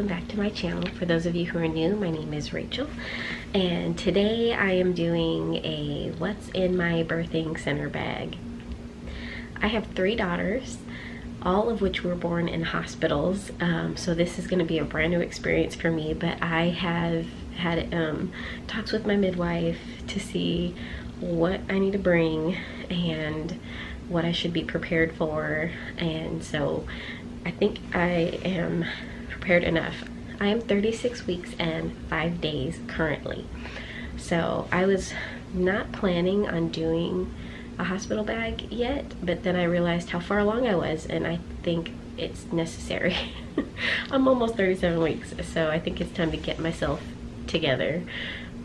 welcome back to my channel. For those of you who are new, my name is Rachel, and today I am doing a what's in my birthing center bag. I have 3 daughters, all of which were born in hospitals, so this is going to be a brand new experience for me, but I have had talks with my midwife to see what I need to bring and what I should be prepared for, and so I think I am prepared enough. I am 36 weeks and 5 days currently, so I was not planning on doing a hospital bag yet, but then I realized how far along I was, and I think it's necessary. I'm almost 37 weeks, so I think it's time to get myself together.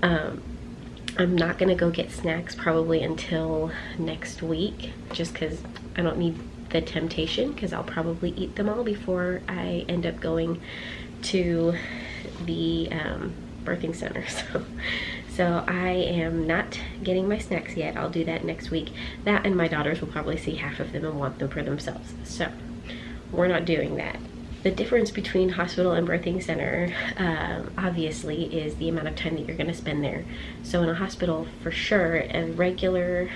I'm not gonna go get snacks probably until next week, just because I don't need the temptation, because I'll probably eat them all before I end up going to the birthing center. So I am not getting my snacks yet. I'll do that next week. That, and my daughters will probably see half of them and want them for themselves, so we're not doing that. The difference between hospital and birthing center obviously is the amount of time that you're going to spend there. So in a hospital, for sure, a regular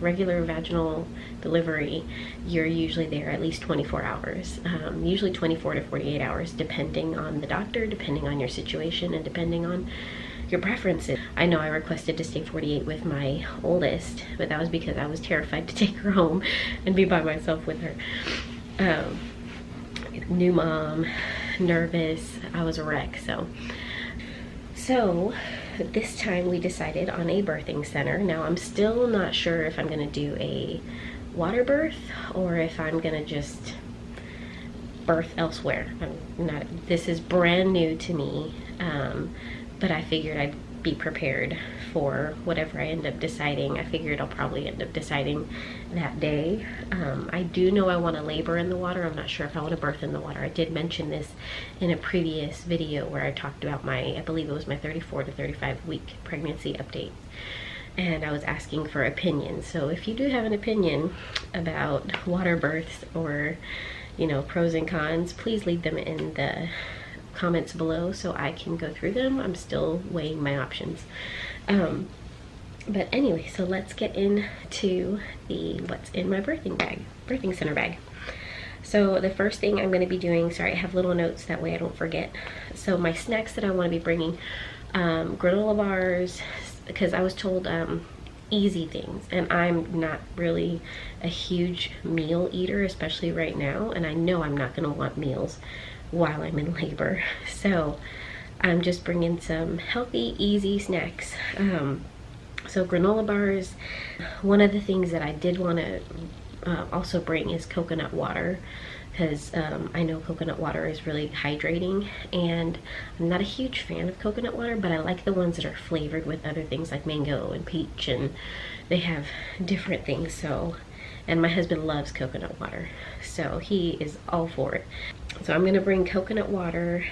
vaginal delivery, you're usually there at least 24 hours, usually 24 to 48 hours, depending on the doctor, depending on your situation, and depending on your preferences. I know I requested to stay 48 with my oldest, but that was because I was terrified to take her home and be by myself with her. New mom, nervous, I was a wreck. So this time we decided on a birthing center. Now I'm still not sure if I'm gonna do a water birth or if I'm gonna just birth elsewhere. This is brand new to me, but I figured I'd be prepared for whatever I end up deciding. I figured I'll probably end up deciding that day. I do know I want to labor in the water. I'm not sure if I want to birth in the water. I did mention this in a previous video where I talked about I believe it was my 34 to 35 week pregnancy update, and I was asking for opinions. So if you do have an opinion about water births, or pros and cons, please leave them in the comments below so I can go through them. I'm still weighing my options. But anyway, so let's get into the what's in my birthing center bag. So the first thing I'm going to be doing, sorry, I have little notes that way I don't forget. So my snacks that I want to be bringing, granola bars, because I was told easy things, and I'm not really a huge meal eater, especially right now, and I know I'm not going to want meals while I'm in labor, so I'm just bringing some healthy, easy snacks. So granola bars. One of the things that I did want to also bring is coconut water, because I know coconut water is really hydrating, and I'm not a huge fan of coconut water, but I like the ones that are flavored with other things like mango and peach, and they have different things. So, and my husband loves coconut water, so he is all for it. So I'm gonna bring coconut water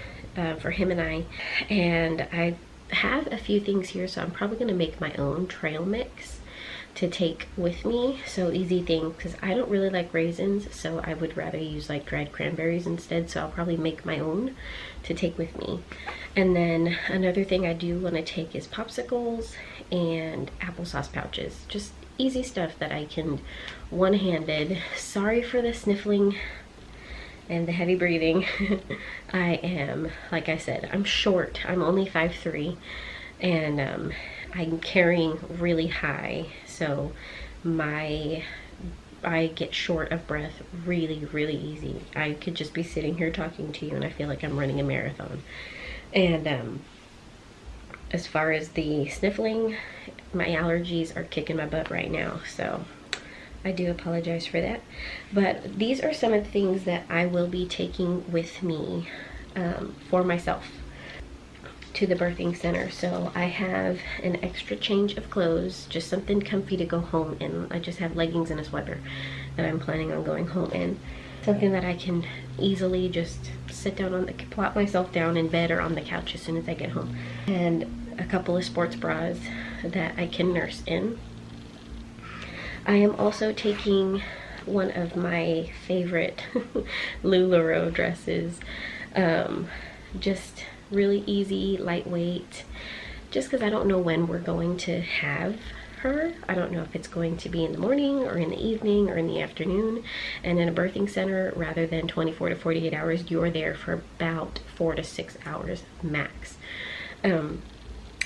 for him and I have a few things here, so I'm probably gonna make my own trail mix to take with me. So easy thing, because I don't really like raisins, so I would rather use like dried cranberries instead, so I'll probably make my own to take with me. And then another thing I do want to take is popsicles and applesauce pouches, just easy stuff that I can one-handed. Sorry for the sniffling and the heavy breathing. I am, like I said, I'm short. I'm only 5'3", and I'm carrying really high, so I get short of breath really easy. I could just be sitting here talking to you and I feel like I'm running a marathon. And as far as the sniffling, my allergies are kicking my butt right now, so I do apologize for that. But these are some of the things that I will be taking with me for myself to the birthing center. So I have an extra change of clothes, just something comfy to go home in. I just have leggings and a sweater that I'm planning on going home in. Something that I can easily just sit down plop myself down in bed or on the couch as soon as I get home. And a couple of sports bras that I can nurse in. I am also taking one of my favorite LuLaRoe dresses. just really easy, lightweight, just because I don't know when we're going to have her. I don't know if it's going to be in the morning or in the evening or in the afternoon. And in a birthing center, rather than 24 to 48 hours, you're there for about 4 to 6 hours max.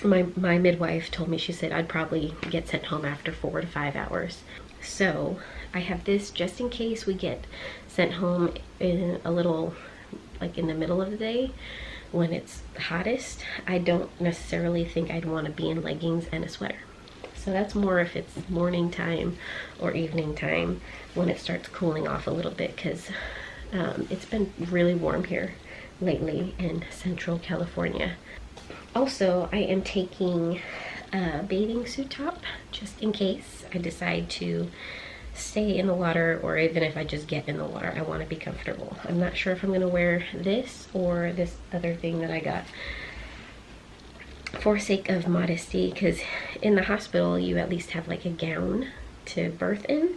My midwife told me, she said I'd probably get sent home after 4 to 5 hours. So I have this just in case we get sent home in a little, like in the middle of the day when it's hottest. I don't necessarily think I'd want to be in leggings and a sweater. So that's more if it's morning time or evening time when it starts cooling off a little bit, because it's been really warm here lately in Central California. Also, I am taking a bathing suit top just in case I decide to stay in the water, or even if I just get in the water, I want to be comfortable. I'm not sure if I'm going to wear this or this other thing that I got for sake of modesty, because in the hospital you at least have like a gown to birth in,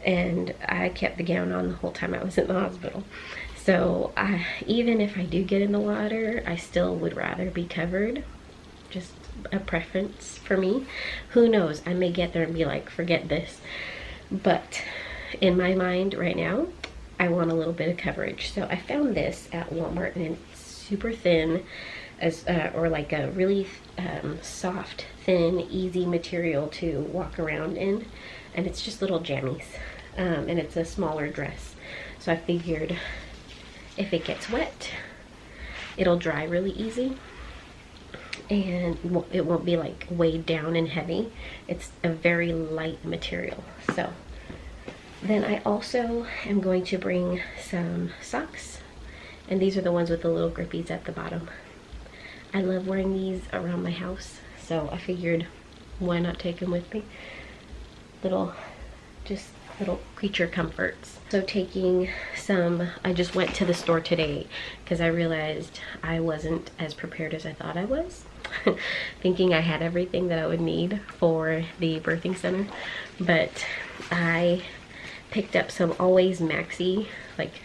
and I kept the gown on the whole time I was in the hospital. So even if I do get in the water, I still would rather be covered. Just a preference for me. Who knows, I may get there and be like, forget this. But in my mind right now, I want a little bit of coverage. So I found this at Walmart, and it's super thin, or like a really soft, thin, easy material to walk around in. And it's just little jammies. And it's a smaller dress. So I figured if it gets wet, it'll dry really easy, and it won't be like weighed down and heavy. It's a very light material. So then I also am going to bring some socks, and these are the ones with the little grippies at the bottom. I love wearing these around my house, so I figured why not take them with me. Just little creature comforts. So taking some, I just went to the store today because I realized I wasn't as prepared as I thought I was. Thinking I had everything that I would need for the birthing center, but I picked up some Always Maxi, like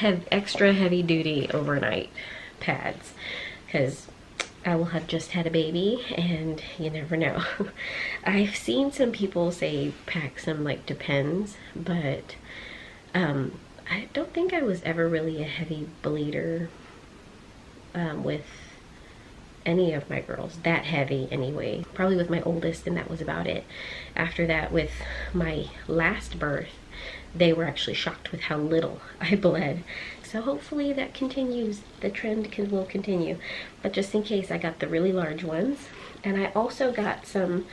extra heavy duty overnight pads, because I will have just had a baby and you never know. I've seen some people say pack some like Depends, but I don't think I was ever really a heavy bleeder with any of my girls, that heavy anyway. Probably with my oldest, and that was about it. After that, with my last birth, they were actually shocked with how little I bled. So hopefully that continues, the trend will continue. But just in case, I got the really large ones. And I also got some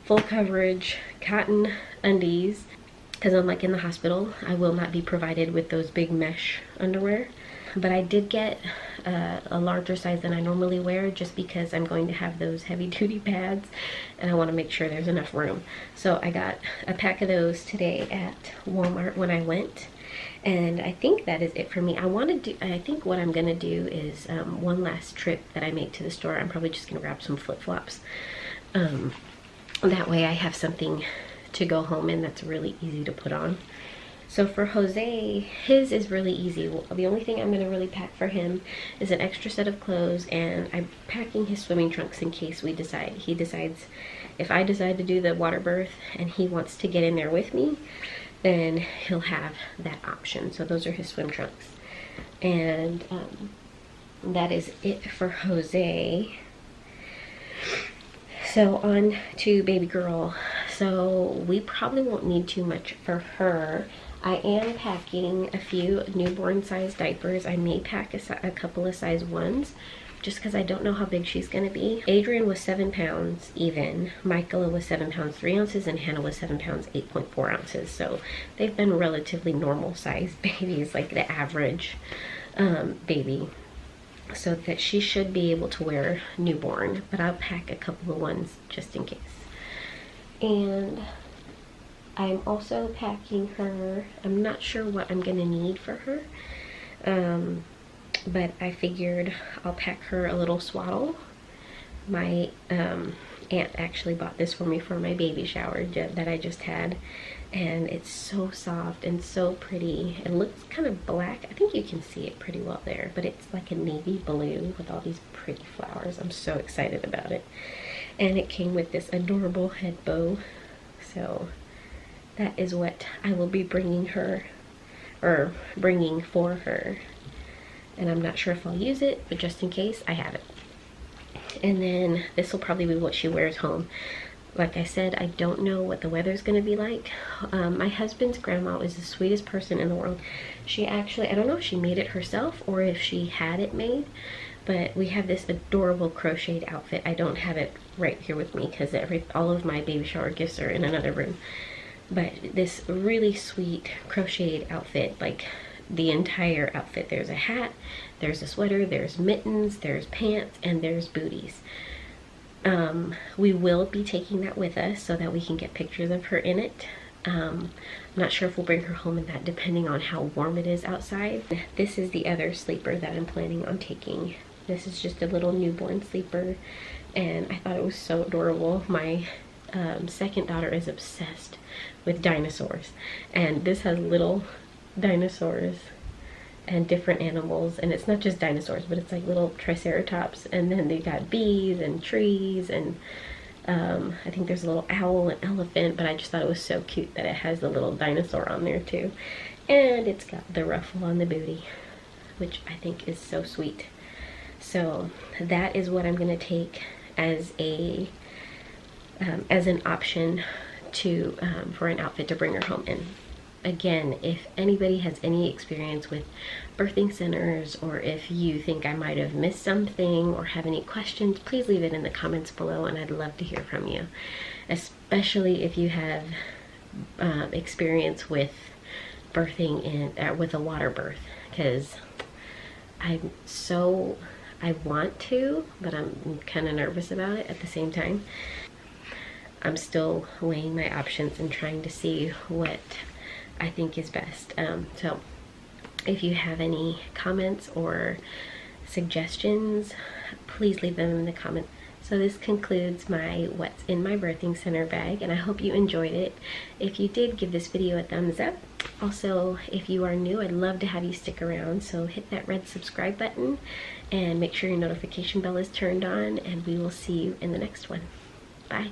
full coverage cotton undies, because unlike in the hospital, I will not be provided with those big mesh underwear. But I did get a larger size than I normally wear, just because I'm going to have those heavy duty pads and I want to make sure there's enough room. So I got a pack of those today at Walmart when I went, and I think that is it for me. I think what I'm gonna do is one last trip that I make to the store, I'm probably just gonna grab some flip-flops. That way I have something to go home in that's really easy to put on. So for Jose, his is really easy. The only thing I'm going to really pack for him is an extra set of clothes, and I'm packing his swimming trunks in case he decides, if I decide to do the water birth and he wants to get in there with me, then he'll have that option. So those are his swim trunks. And that is it for Jose. So on to baby girl. So we probably won't need too much for her. I am packing a few newborn size diapers. I may pack a couple of size 1s just because I don't know how big she's going to be. Adrian was 7 pounds even. Michaela was 7 pounds 3 ounces, and Hannah was 7 pounds 8.4 ounces. So they've been relatively normal size babies, like the average baby. So that she should be able to wear newborn, but I'll pack a couple of 1s just in case. And I'm also packing her, I'm not sure what I'm gonna need for her, but I figured I'll pack her a little swaddle. My aunt actually bought this for me for my baby shower that I just had, and it's so soft and so pretty. It looks kind of black. I think you can see it pretty well there, but it's like a navy blue with all these pretty flowers. I'm so excited about it. And it came with this adorable head bow. So that is what I will be bringing her, or bringing for her. And I'm not sure if I'll use it, but just in case, I have it. And then this will probably be what she wears home. Like I said, I don't know what the weather's going to be like. My husband's grandma is the sweetest person in the world. She actually, I don't know if she made it herself or if she had it made, but we have this adorable crocheted outfit. I don't have it right here with me because all of my baby shower gifts are in another room. But this really sweet crocheted outfit, like the entire outfit. There's a hat, there's a sweater, there's mittens, there's pants, and there's booties. We will be taking that with us so that we can get pictures of her in it. I'm not sure if we'll bring her home in that, depending on how warm it is outside. This is the other sleeper that I'm planning on taking. This is just a little newborn sleeper, and I thought it was so adorable. My second daughter is obsessed with dinosaurs, and this has little dinosaurs and different animals, and it's not just dinosaurs, but it's like little triceratops, and then they got bees and trees, and I think there's a little owl and elephant, but I just thought it was so cute that it has the little dinosaur on there too. And it's got the ruffle on the booty, which I think is so sweet. So that is what I'm gonna take as a as an option to for an outfit to bring her home in. Again, if anybody has any experience with birthing centers, or if you think I might have missed something or have any questions, please leave it in the comments below, and I'd love to hear from you, especially if you have experience with birthing in with a water birth, because I want to, but I'm kind of nervous about it at the same time. I'm still weighing my options and trying to see what I think is best. So if you have any comments or suggestions, please leave them in the comments. So this concludes my what's in my birthing center bag, and I hope you enjoyed it. If you did, give this video a thumbs up. Also, if you are new, I'd love to have you stick around, so hit that red subscribe button and make sure your notification bell is turned on, and we will see you in the next one. Bye.